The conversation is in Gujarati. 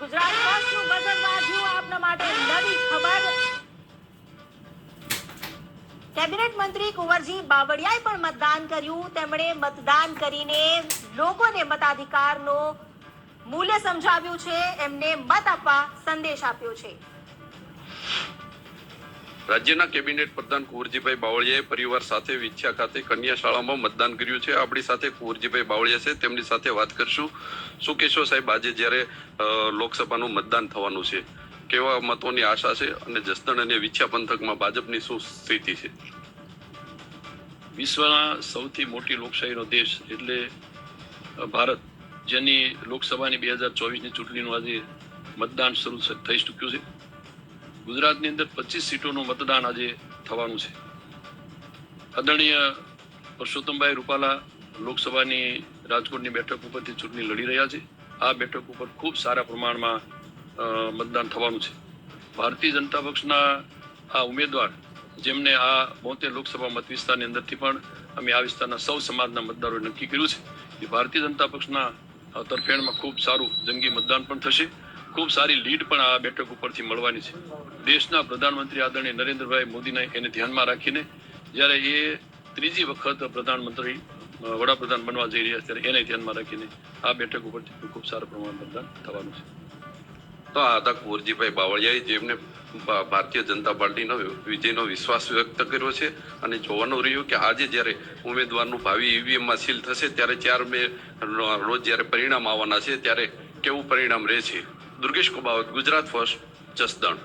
ગુજરાત ફર્સ્ટનું વજન વાંચ્યું આપના માટે નવી ખબર। કેબિનેટ મંત્રી કુંવરજી બાવળિયાએ પણ મતદાન કર્યું। તેમણે મતદાન કરીને લોકોને મતાધિકારનો મૂલ્ય સમજાવ્યું છે। એમને મત આપવા સંદેશ આપ્યો છે। રાજ્યના કેબિનેટ પ્રધાન કુંવરજીભાઈ બાવળિયાએ પરિવાર સાથે વિછ્યા ખાતે કન્યા શાળામાં મતદાન કર્યું છે। આપણી સાથે કુંવરજીભાઈ બાવળિયા છે, તેમની સાથે વાત કરશું। શું કહેશો સાહેબ, આજે જ્યારે લોકસભાનું મતદાન થવાનું છે, કેવા મતોની આશા છે અને જસદણ અને વિછ્યા પંથકમાં ભાજપની શું સ્થિતિ છે? વિશ્વના સૌથી મોટી લોકશાહીનો દેશ એટલે ભારત, જેની લોકસભાની 2024ની ચૂંટણીનું આજે મતદાન શરૂ થઈ ચૂક્યું છે। ગુજરાતની અંદર 25 સીટોનું મતદાન આજે થવાનું છે। આદરણીય પરસોત્તમભાઈ રૂપાલા લોકસભાની રાજકોટની બેઠક ઉપરથી ચૂંટણી લડી રહ્યા છે। આ બેઠક ઉપર ખૂબ સારા પ્રમાણમાં મતદાન થવાનું છે। ભારતીય જનતા પક્ષના આ ઉમેદવાર, જેમને આ 72 લોકસભા મત વિસ્તારની અંદરથી પણ અમે આ વિસ્તારના સૌ સમાજના મતદારોએ નક્કી કર્યું છે કે ભારતીય જનતા પક્ષના તરફેણમાં ખૂબ સારું જંગી મતદાન પણ થશે। ખૂબ સારી લીડ પણ આ બેઠક ઉપરથી મળવાની છે। દેશના પ્રધાનમંત્રી આદરણીય નરેન્દ્રભાઈ મોદીને એને ધ્યાનમાં રાખીને, જ્યારે એ ત્રીજી વખત વડાપ્રધાન બનવા જઈ રહ્યા છે, ત્યારે એને ધ્યાનમાં રાખીને આ બેઠક ઉપરથી ખૂબ સારા પ્રમાણમાં મતદાન થવાનું છે। તો આ હતા કુંવરજીભાઈ બાવળિયાએ, જેમને ભારતીય જનતા પાર્ટીનો વિજયનો વિશ્વાસ વ્યક્ત કર્યો છે। અને જોવાનું રહ્યું કે આજે જ્યારે ઉમેદવારનું ભાવિ ઈવીએમમાં સીલ થશે, ત્યારે 4 મે રોજ જ્યારે પરિણામ આવવાના છે, ત્યારે કેવું પરિણામ રહેશે। દુર્ગેશ કુબાવત, ગુજરાત ફર્સ્ટ, જસદણ।